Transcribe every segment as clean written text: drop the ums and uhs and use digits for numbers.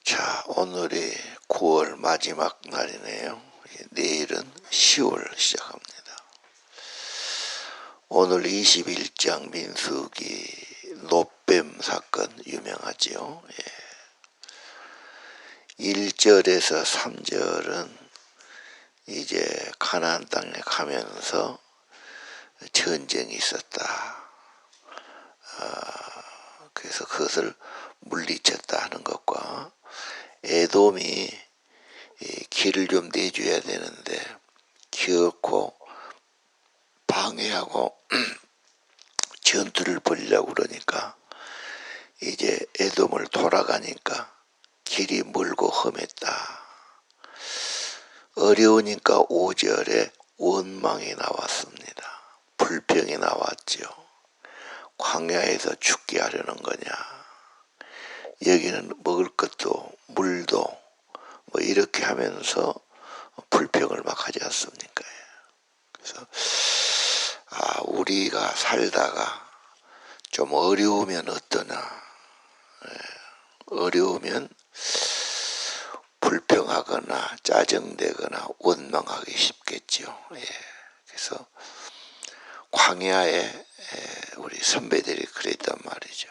자, 오늘이 9월 마지막 날이네요. 내일은 10월 시작합니다. 오늘 21장 민수기 노뱀 사건 유명하지요. 1절에서 3절은 이제 가나안 땅에 가면서 전쟁이 있었다. 그래서 그것을 물리쳤다 하는 것과 에돔이 길을 좀 내줘야 되는데 기어코 방해하고 전투를 벌이려고 그러니까 이제 에돔을 돌아가니까 길이 멀고 험했다. 어려우니까 5절에 원망이 나왔습니다. 불평이 나왔죠. 광야에서 죽게 하려는 거냐. 여기는 먹을 것도 물도 뭐 이렇게 하면서 불평을 막 하지 않습니까? 그래서 우리가 살다가 좀 어려우면 어떠나, 어려우면 불평하거나 짜증내거나 원망하기 쉽겠죠. 그래서 광야에 우리 선배들이 그랬단 말이죠.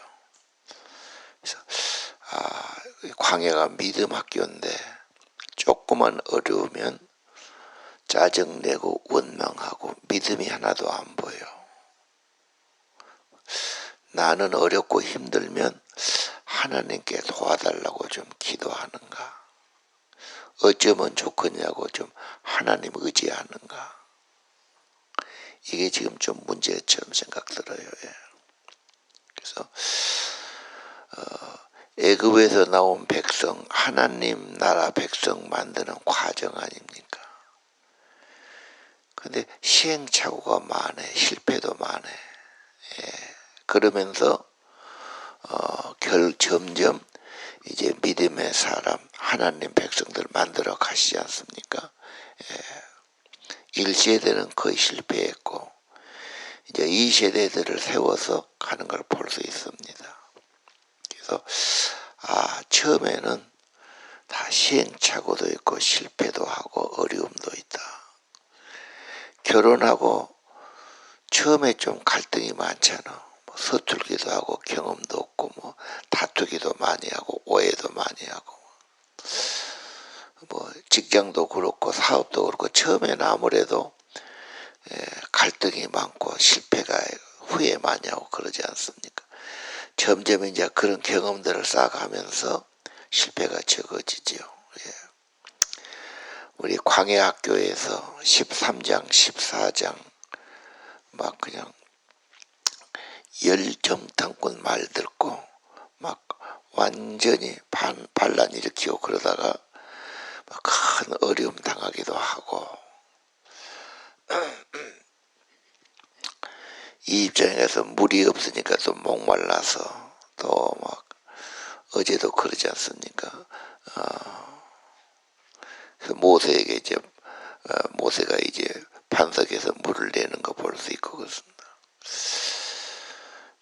그래서 광야가 믿음 학교인데 조그만 어려우면 짜증내고 원망하고 믿음이 하나도 안 보여. 나는 어렵고 힘들면 하나님께 도와달라고 좀 기도하는가. 어쩌면 좋겠냐고 좀 하나님 의지하는가. 이게 지금 좀 문제처럼 생각들어요. 그래서 애굽에서 나온 백성, 하나님 나라 백성 만드는 과정 아닙니까? 근데 시행착오가 많아, 실패도 많아. 그러면서 점점 이제 믿음의 사람, 하나님 백성들 만들어 가시지 않습니까? 1세대는 거의 실패했고 이제 2세대들을 세워서 가는 걸 볼 수 있습니다. 그래서 처음에는 다 시행착오도 있고 실패도 하고 어려움도 있다. 결혼하고 처음에 좀 갈등이 많잖아. 서툴기도 하고 경험도 없고 다투기도 많이 하고 오해도 많이 하고 직장도 그렇고 사업도 그렇고 처음에는 아무래도 갈등이 많고 실패가 후회 많이 하고 그러지 않습니까? 점점 이제 그런 경험들을 쌓아가면서 실패가 적어지죠. 우리 광야학교에서 13장 14장 막 그냥 열정탐꾼 말 듣고 막 완전히 반란 일으키고 그러다가 큰 어려움 당하기도 하고 이 입장에서 물이 없으니까 또 목말라서 또 막 어제도 그러지 않습니까? 그래서 모세에게 이제 모세가 이제 반석에서 물을 내는 거 볼 수 있고 그렇습니다.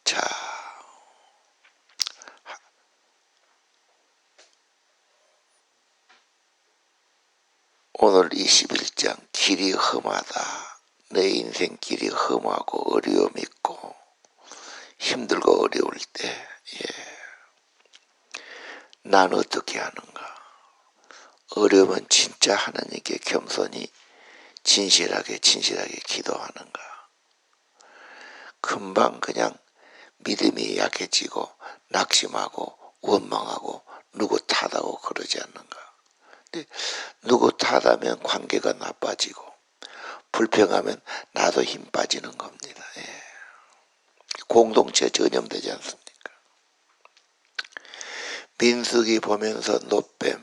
자, 오늘 21장 길이 험하다. 내 인생 길이 험하고 어려움 있고 힘들고 어려울 때 난 어떻게 하는가. 어려우면 진짜 하나님께 겸손히 진실하게 기도하는가. 금방 그냥 믿음이 약해지고 낙심하고 원망하고 누구 탓하고 그러지 않는가. 근데 누구 탓하면 관계가 나빠지고 불평하면 나도 힘 빠지는 겁니다. 공동체 전염되지 않습니까? 민수기 보면서 노뱀,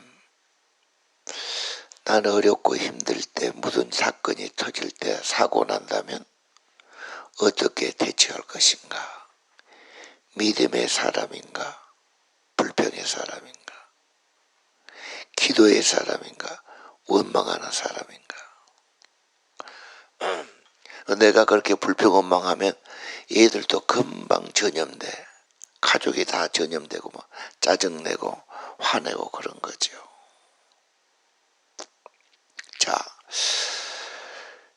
난 어렵고 힘들 때 무슨 사건이 터질 때 사고 난다면 어떻게 대처할 것인가? 믿음의 사람인가? 불평의 사람인가? 기도의 사람인가? 원망하는 사람인가? 내가 그렇게 불평 원망하면 얘들도 금방 전염돼. 가족이 다 전염되고 짜증내고 화내고 그런 거죠. 자,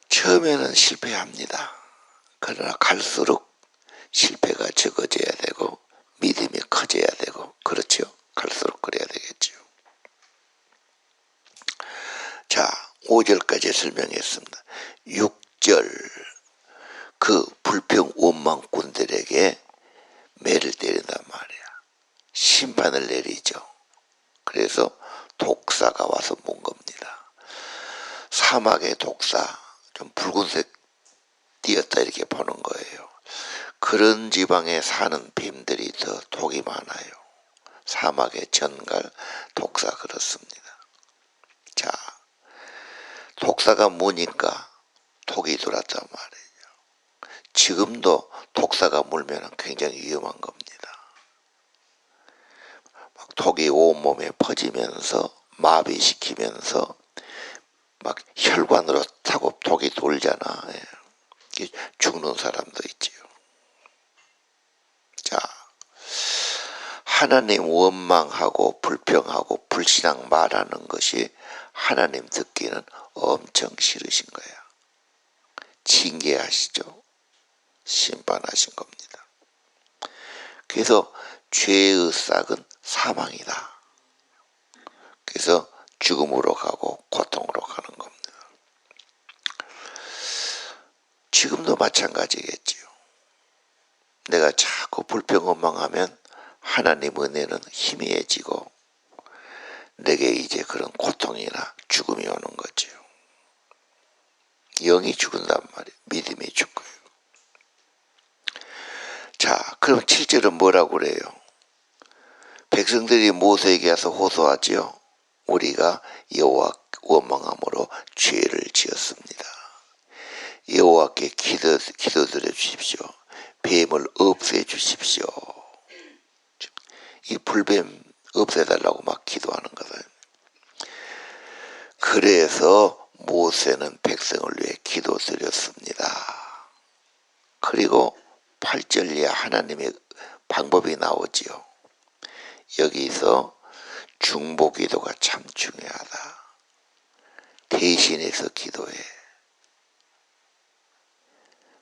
처음에는 실패합니다. 그러나 갈수록 실패가 적어져야 되고 믿음이 커져야 되고, 그렇죠? 갈수록 그래야 되겠죠. 자, 5절까지 설명했습니다. 6절, 그 불평 원망꾼들에게 매를 때린단 말이야. 심판을 내리죠. 그래서 독사가 와서 문 겁니다. 사막의 독사, 좀 붉은색 띄었다 이렇게 보는 거예요. 그런 지방에 사는 뱀들이 더 독이 많아요. 사막의 전갈, 독사 그렇습니다. 자, 독사가 무니까 독이 들어왔단 말이에요. 지금도 독사가 물면 굉장히 위험한 겁니다. 막 독이 온몸에 퍼지면서 마비시키면서 막 혈관으로 타고 독이 돌잖아. 죽는 사람도 있지요. 자, 하나님 원망하고 불평하고 불신앙 말하는 것이 하나님 듣기는 엄청 싫으신 거야. 징계하시죠. 심판하신 겁니다. 그래서 죄의 싹은 사망이다. 그래서 죽음으로 가고 고통으로 가는 겁니다. 지금도 마찬가지겠지요. 내가 자꾸 불평 원망하면 하나님 은혜는 희미해지고 내게 이제 그런 고통이나 죽음이 오는 거죠. 영이 죽은단 말이에요. 믿음이 죽어요. 자, 그럼 7절은 뭐라고 그래요? 백성들이 모세에게 와서 호소하지요. 우리가 여호와 원망함으로 죄를 지었습니다. 여호와께 기도드려 주십시오. 뱀을 없애 주십시오. 이 불뱀 없애달라고 막 기도하는 거다. 그래서 모세는 백성을 위해 기도드렸습니다. 그리고 8절 이하 하나님의 방법이 나오지요. 여기서 중보기도가 참 중요하다. 대신해서 기도해.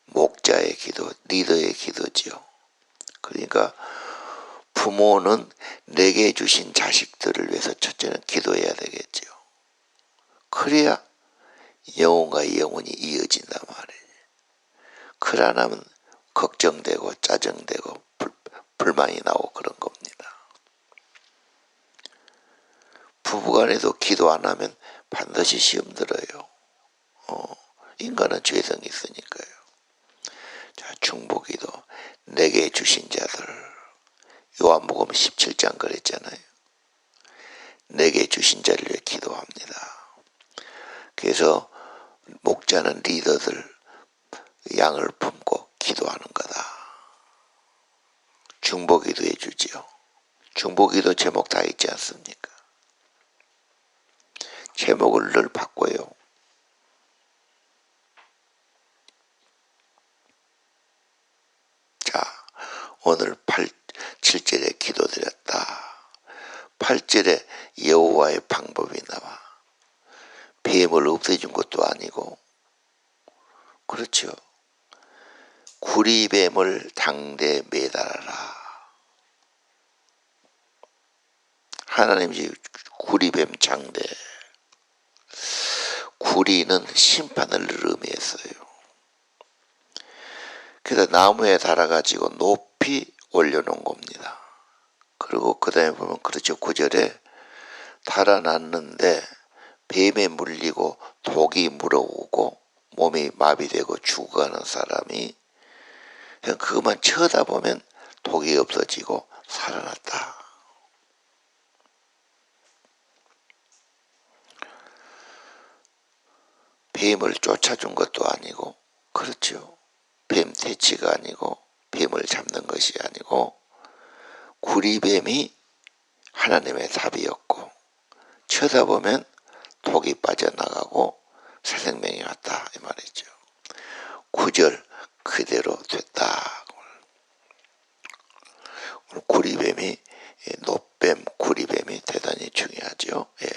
목자의 기도, 리더의 기도지요. 그러니까 부모는 내게 주신 자식들을 위해서 첫째는 기도해야 되겠죠. 그래야 영혼과 영혼이 이어진단 말이에요. 그러나면 걱정되고 짜증되고 불만이 나오고 그런 겁니다. 부부간에도 기도 안 하면 반드시 시험 들어요. 인간은 죄성이 있으니까요. 자, 중보기도. 내게 주신 자들. 요한복음 17장 그랬잖아요. 내게 주신 자를 위해 기도합니다. 그래서 목자는 리더들 양을 품고 기도하는 거다. 중보기도 해주지요. 중보기도 제목 다 있지 않습니까? 제목을 늘 바꿔요. 자, 오늘 7절에 기도드렸다. 8절에 여호와의 방법이 나와. 뱀을 없애준 것도 아니고, 그렇죠. 구리뱀을 당대에 매달아라. 하나님이 구리뱀 장대. 구리는 심판을 의미했어요. 그래서 나무에 달아가지고 높이 올려놓은 겁니다. 그리고 그 다음에 보면 그렇죠. 9절에 달아났는데 뱀에 물리고 독이 물어오고 몸이 마비되고 죽어가는 사람이 그냥 그것만 쳐다보면 독이 없어지고 살아났다. 뱀을 쫓아준 것도 아니고, 그렇죠. 뱀 퇴치가 아니고 뱀을 잡는 것이 아니고 구리뱀이 하나님의 답이었고, 쳐다보면 독이 빠져나가고 새 생명이 왔다 이 말이죠. 9절 그대로 됐다. 구리뱀이 노뱀, 구리뱀이 대단히 중요하죠. 예.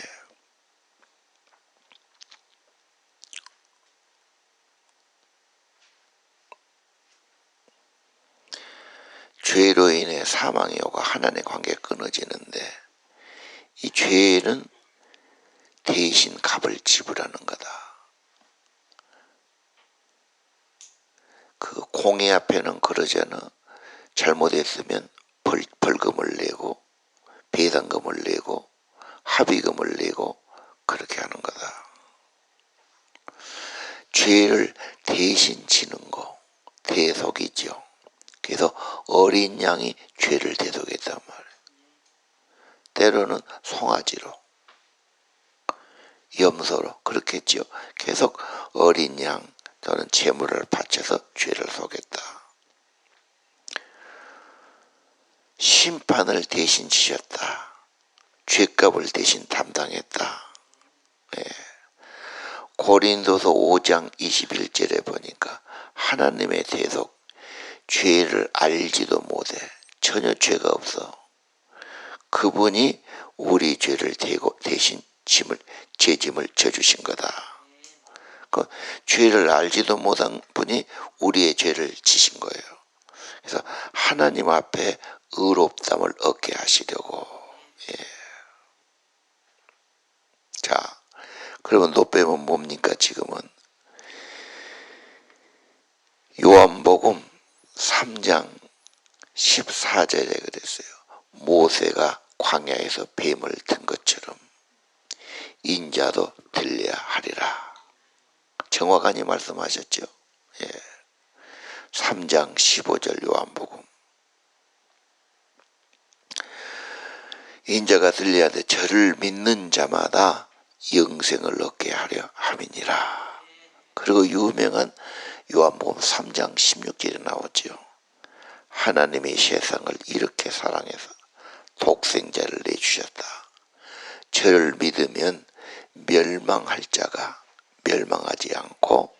죄로 인해 사망이 오고 하나님의 관계가 끊어지는데 이 죄는 대신 값을 지불하는 거다. 그 공의 앞에는 그러잖아. 잘못했으면 벌금을 내고 배당금을 내고 합의금을 내고 그렇게 하는 거다. 죄를 대신 지는 거 대속이죠. 그래서 어린 양이 죄를 대속했단 말이에요. 때로는 송아지로 염소로 그렇겠죠. 계속 어린 양 또는 제물을 바쳐서 죄를 속였다. 심판을 대신 지셨다. 죄값을 대신 담당했다. 네. 고린도서 5장 21절에 보니까 하나님의 대속, 죄를 알지도 못해. 전혀 죄가 없어. 그분이 우리 죄를 대신 죄짐을 져주신 거다. 그 죄를 알지도 못한 분이 우리의 죄를 지신 거예요. 그래서 하나님 앞에 의롭담을 얻게 하시려고. 예. 자, 그러면 노뱀은 뭡니까? 지금은 요한복음 3장 14절에 그랬어요. 모세가 광야에서 뱀을 든 것처럼 인자도 들려야 하리라. 정확하니 말씀하셨죠. 예. 3장 15절 요한복음. 인자가 들려야 돼. 저를 믿는 자마다 영생을 얻게 하려 함이니라. 그리고 유명한 요한복음 3장 16절에 나오죠. 하나님이 세상을 이렇게 사랑해서 독생자를 내주셨다. 저를 믿으면 멸망할 자가 멸망하지 않고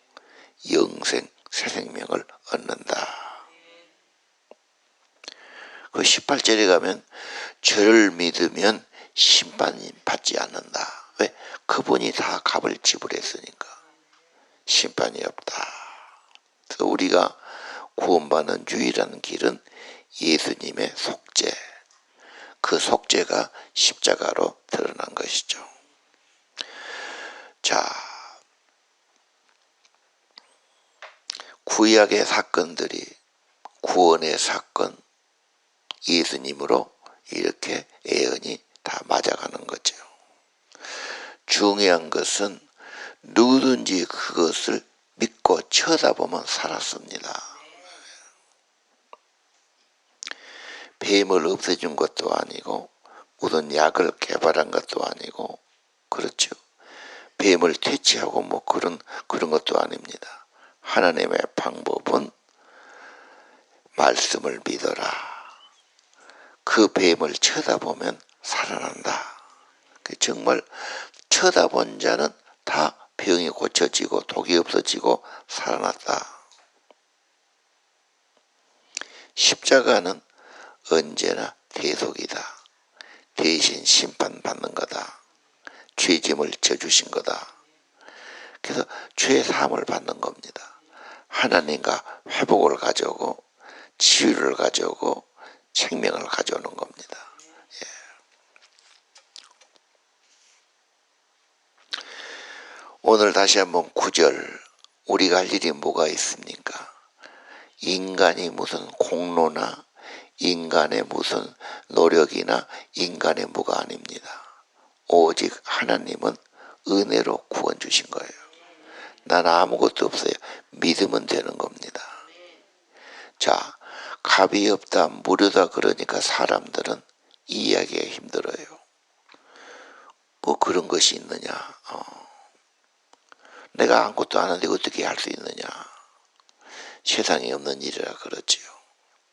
영생 새 생명을 얻는다. 그 18절에 가면 저를 믿으면 심판 받지 않는다. 왜? 그분이 다 값을 지불했으니까 심판이 없다. 그래서 우리가 구원받는 유일한 길은 예수님의 속죄, 그 속죄가 십자가로 드러난 것이죠. 자, 구약의 사건들이 구원의 사건, 예수님으로 이렇게 애언이 다 맞아가는 거죠. 중요한 것은 누구든지 그것을 믿고 쳐다보면 살았습니다. 뱀을 없애준 것도 아니고 무슨 약을 개발한 것도 아니고 그렇죠. 뱀을 퇴치하고 뭐 그런 것도 아닙니다. 하나님의 방법은 말씀을 믿어라. 그 뱀을 쳐다보면 살아난다. 정말 쳐다본 자는 다 병이 고쳐지고 독이 없어지고 살아났다. 십자가는 언제나 대속이다. 대신 심판받는 거다. 죄짐을 져주신 거다. 그래서 죄 사함을 받는 겁니다. 하나님과 회복을 가져오고 치유를 가져오고 생명을 가져오는 겁니다. 예. 오늘 다시 한번 9절 우리가 할 일이 뭐가 있습니까? 인간이 무슨 공로나 인간의 무슨 노력이나 인간의 뭐가 아닙니다. 오직 하나님은 은혜로 구원 주신 거예요. 난 아무것도 없어요. 믿으면 되는 겁니다. 자, 값이 없다, 무료다 그러니까 사람들은 이해하기가 힘들어요. 뭐 그런 것이 있느냐. 내가 아무것도 안 하는데 어떻게 할 수 있느냐. 세상에 없는 일이라 그러지요.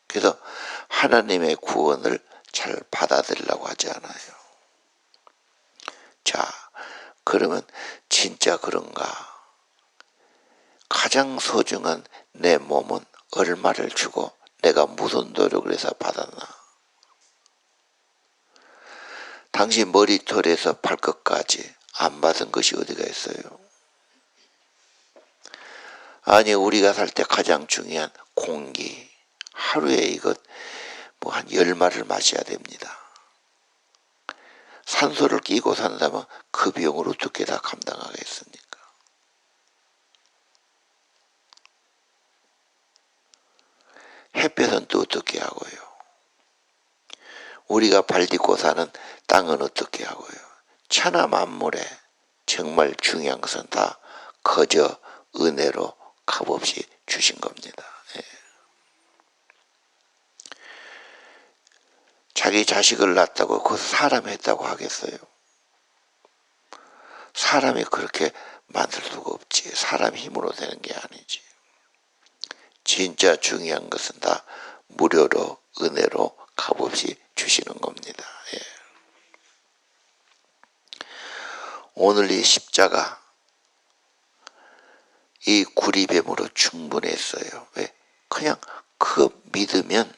그래서 하나님의 구원을 잘 받아들이려고 하지 않아요. 자, 그러면 진짜 그런가? 가장 소중한 내 몸은 얼마를 주고 내가 무슨 노력을 해서 받았나? 당신 머리털에서 발끝까지 안 받은 것이 어디가 있어요? 아니, 우리가 살 때 가장 중요한 공기, 하루에 이것 뭐 한 10마리를 마셔야 됩니다. 산소를 끼고 산다면 그 비용을 어떻게 다 감당하겠습니까? 햇볕은 또 어떻게 하고요? 우리가 발 딛고 사는 땅은 어떻게 하고요? 천하 만물에 정말 중요한 것은 다 거저 은혜로 값없이 주신 겁니다. 예. 자기 자식을 낳았다고 그 사람 했다고 하겠어요? 사람이 그렇게 만들 수가 없지. 사람 힘으로 되는 게 아니지. 진짜 중요한 것은 다 무료로 은혜로 값없이 주시는 겁니다. 예. 오늘 이 십자가 이 구리뱀으로 충분했어요. 왜? 그냥 그 믿으면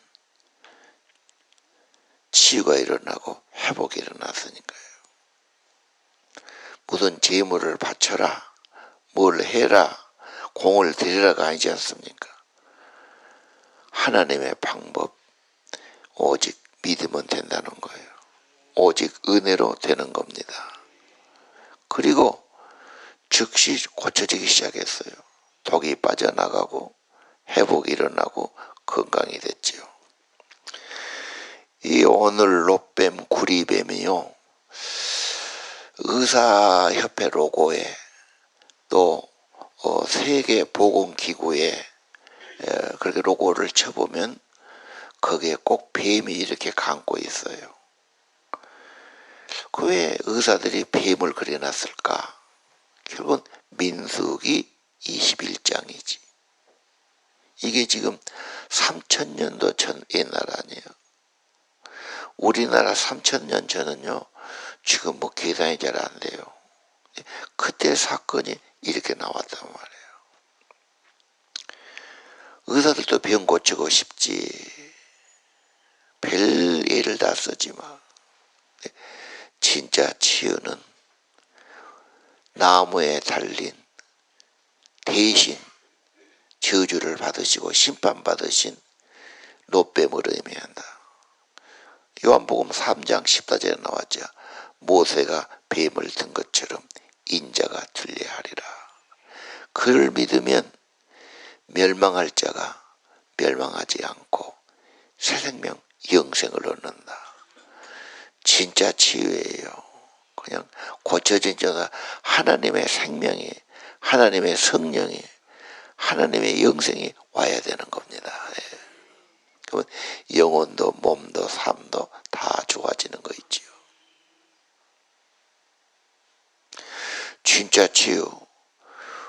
치유가 일어나고 회복이 일어났으니까요. 무슨 재물을 바쳐라, 뭘 해라, 공을 들이라가 아니지 않습니까? 하나님의 방법, 오직 믿으면 된다는 거예요. 오직 은혜로 되는 겁니다. 그리고 즉시 고쳐지기 시작했어요. 독이 빠져나가고 회복이 일어나고 건강이 됐지요. 이 오늘 롯뱀 구리뱀이요, 의사협회 로고에 또 세계보건기구에 그렇게 로고를 쳐보면 거기에 꼭 뱀이 이렇게 감고 있어요. 그 왜 의사들이 뱀을 그려놨을까? 결국은 민수기 21장이지. 이게 지금 3000년도 전 옛날 아니에요. 우리나라 3000년 전은요, 지금 뭐 계산이 잘 안 돼요. 그때 사건이 이렇게 나왔단 말이에요. 의사들도 병 고치고 싶지. 별 예를 다 쓰지 마. 진짜 치유는 나무에 달린 대신 저주를 받으시고 심판받으신 롯뱀을 의미한다. 요한복음 3장 14절에 나왔죠. 모세가 뱀을 든 것처럼 인자가 들려하리라. 그를 믿으면 멸망할 자가 멸망하지 않고 새 생명 영생을 얻는다. 진짜 치유예요. 그냥 고쳐진 자가 하나님의 생명이, 하나님의 성령이, 하나님의 영생이 와야 되는 겁니다. 예. 그러면 영혼도 몸도 삶도 다 좋아지는 거 있지요. 진짜 치유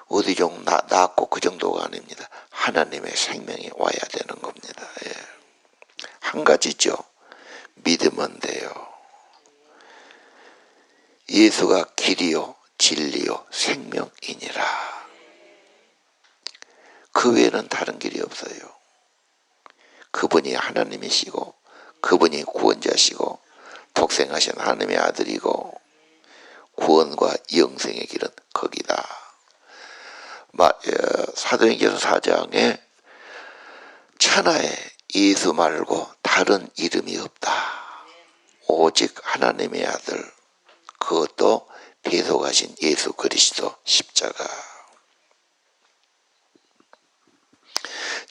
어디 좀 낫고 그 정도가 아닙니다. 하나님의 생명이 와야 되는 겁니다. 예. 한 가지죠. 믿으면 돼요. 예수가 길이요 진리요 생명이니라. 그 외에는 다른 길이 없어요. 그분이 하나님이시고 그분이 구원자시고 독생하신 하나님의 아들이고 구원과 영생의 길은 거기다. 사도행전 4장에 천하에 예수 말고 다른 이름이 없다. 오직 하나님의 아들, 그것도 배속하신 예수 그리스도 십자가.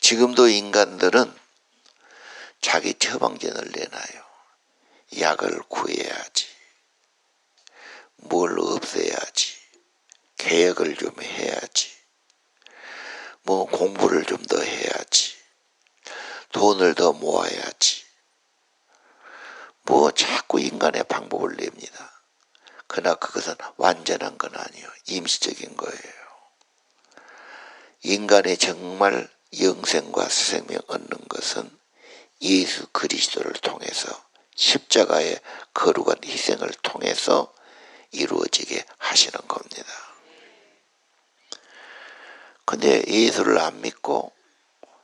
지금도 인간들은 자기 처방전을 내놔요. 약을 구해야지, 뭘 없애야지, 개혁을 좀 해야지, 뭐 공부를 좀 더 해야지, 돈을 더 모아야지, 뭐 자꾸 인간의 방법을 냅니다. 그러나 그것은 완전한 건 아니에요. 임시적인 거예요. 인간의 정말 영생과 생명 얻는 것은 예수 그리스도를 통해서 십자가의 거룩한 희생을 통해서 이루어지게 하시는 겁니다. 근데 예수를 안 믿고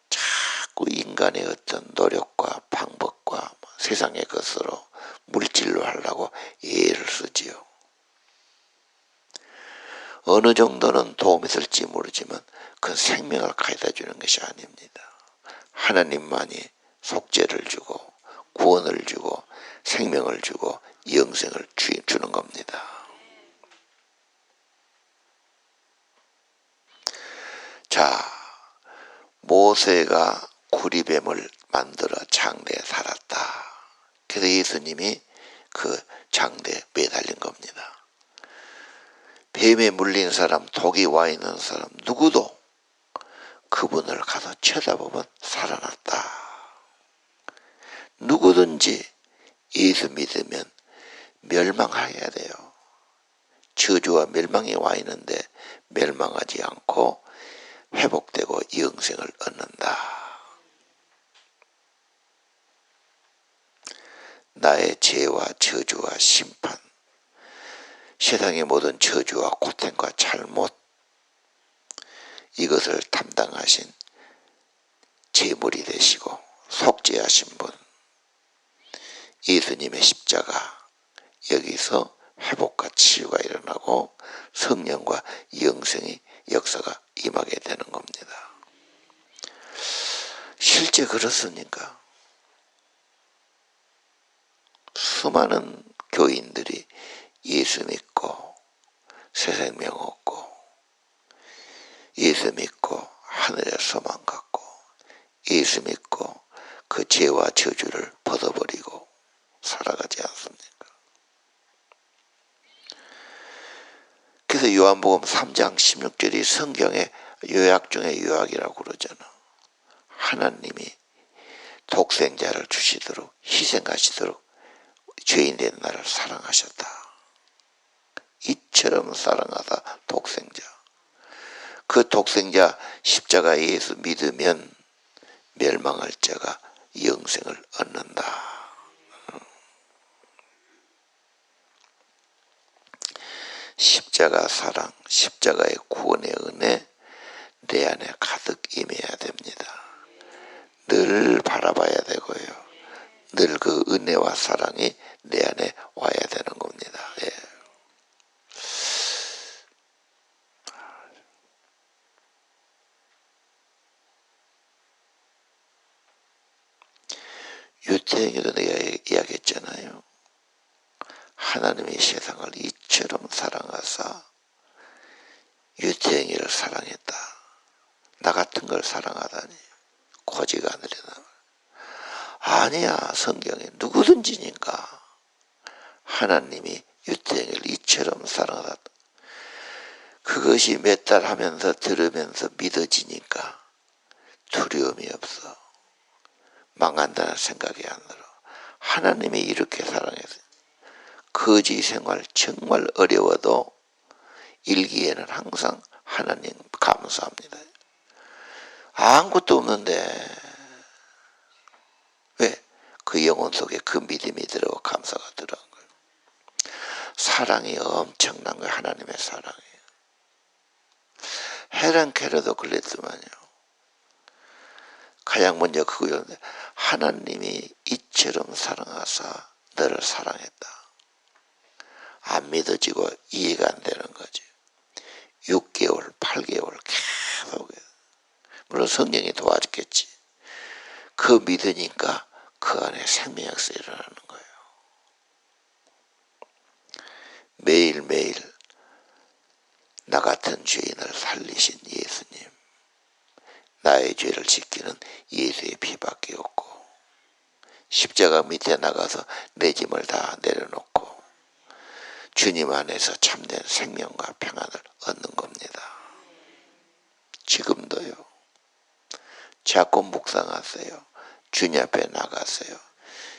자꾸 인간의 어떤 노력과 방법과 세상의 것으로 물질로 하려고 애를 쓰지요. 어느 정도는 도움이 될지 모르지만 그건 생명을 가져다 주는 것이 아닙니다. 하나님만이 속죄를 주고 구원을 주고 생명을 주고 영생을 주는 겁니다. 자, 모세가 구리뱀을 만들어 장대에 살았다. 그래서 예수님이 그 장대에 매달린 겁니다. 뱀에 물린 사람, 독이 와 있는 사람 누구도 그분을 가서 쳐다보면 살아났다. 누구든지 예수 믿으면 멸망해야 돼요. 저주와 멸망이 와 있는데 멸망하지 않고 회복되고 영생을 얻는다. 나의 죄와 저주와 심판, 세상의 모든 저주와 고통과 잘못, 이것을 담당하신 제물이 되시고 속죄하신 분, 예수님의 십자가, 여기서 회복과 치유가 일어나고 성령과 영생의 역사가 임하게 되는 겁니다. 실제 그렇습니까? 수많은 교인들이 예수 믿고 새 생명 얻고 예수 믿고 하늘의 소망 갖고 예수 믿고 그 죄와 저주를 벗어버리고 살아가지 않습니까? 그래서 요한복음 3장 16절이 성경의 요약 중에 요약이라고 그러잖아. 하나님이 독생자를 주시도록 희생하시도록 죄인 된 나를 사랑하셨다. 이처럼 사랑하다 독생자. 그 독생자 십자가 예수 믿으면 멸망할 자가 영생을 얻는다. 십자가 사랑, 십자가의 구원의 은혜 내 안에 가득 임해야 됩니다. 늘 바라봐야 되고요. 늘 그 은혜와 사랑이 내 안에 와야 되는 겁니다. 예. 유태인에도 내가 이야기했잖아요. 하나님이 세상을 이처럼 사랑하사 유태인을 사랑했다. 나 같은 걸 사랑하다니 고지가 하늘이나. 아니야, 성경에 누구든지니까 하나님이 유태인을 이처럼 사랑하다. 그것이 몇 달 하면서 들으면서 믿어지니까 두려움이 없어. 망한다는 생각이 안 들어. 하나님이 이렇게 사랑해서 거지 생활 정말 어려워도 일기에는 항상 하나님 감사합니다. 아무것도 없는데 왜? 그 영혼 속에 그 믿음이 들어가고 감사가 들어간 거예요. 사랑이 엄청난 거예요. 하나님의 사랑이. 헤란 캐러도 그랬더만요. 가장 먼저 그거였는데 하나님이 이처럼 사랑하사 너를 사랑했다. 안 믿어지고 이해가 안 되는 거지. 6개월, 8개월 계속. 물론 성령이 도와줬겠지. 그 믿으니까 그 안에 생명 역사 일어나는 거예요. 매일매일 나 같은 죄인을 살리신 예수님. 나의 죄를 지키는 예수의 피밖에 없고 십자가 밑에 나가서 내 짐을 다 내려놓고 주님 안에서 참된 생명과 평안을 얻는 겁니다. 지금도요. 자꾸 묵상하세요. 주님 앞에 나가세요.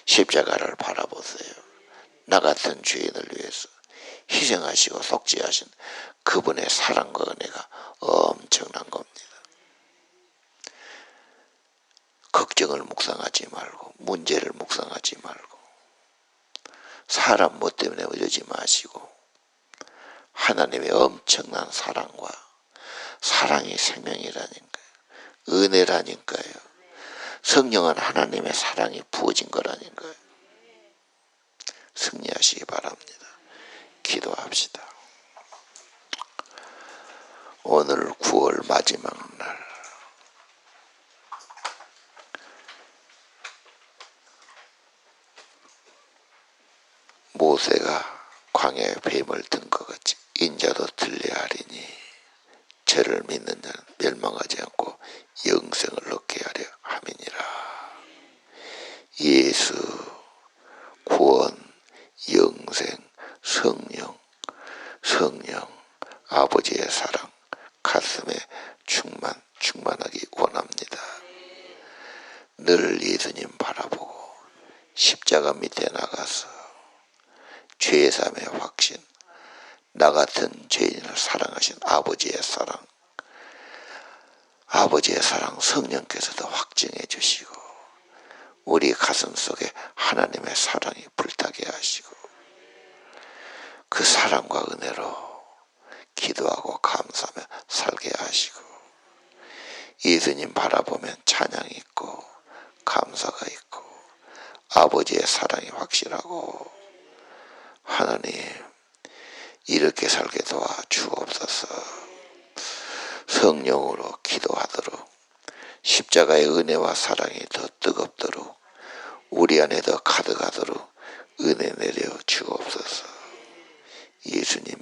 십자가를 바라보세요. 나 같은 죄인을 위해서 희생하시고 속죄하신 그분의 사랑과 은혜가 엄청난 겁니다. 걱정을 묵상하지 말고 문제를 묵상하지 말고 사람 뭐 때문에 이러지 마시고 하나님의 엄청난 사랑과 사랑이 생명이라니까요. 은혜라니까요. 성령은 하나님의 사랑이 부어진 거라니까요. 승리하시기 바랍니다. 기도합시다. 오늘 9월 마지막 날, 모세가 광야에 뱀을 든 것 같이 인자도 들려하리니 죄를 믿는 자는 멸망하지 않고 영생을 얻게 하려 함이니라. 예수, 구원, 영생, 성령, 아버지의 사랑 가슴에 충만하기 원합니다. 늘 예수님 바라보고 십자가 밑에 나가서 죄사함의 확신, 나 같은 죄인을 사랑하신 아버지의 사랑 성령께서도 확증해 주시고 우리 가슴 속에 하나님의 사랑이 불타게 하시고 그 사랑과 은혜로 기도하고 감사하며 살게 하시고 예수님 바라보면 찬양이 있고 감사가 있고 아버지의 사랑이 확실하고 하나님 이렇게 살게 도와 주옵소서. 성령으로 기도하도록 십자가의 은혜와 사랑이 더 뜨겁도록 우리 안에 더 가득하도록 은혜 내려 주옵소서. 예수님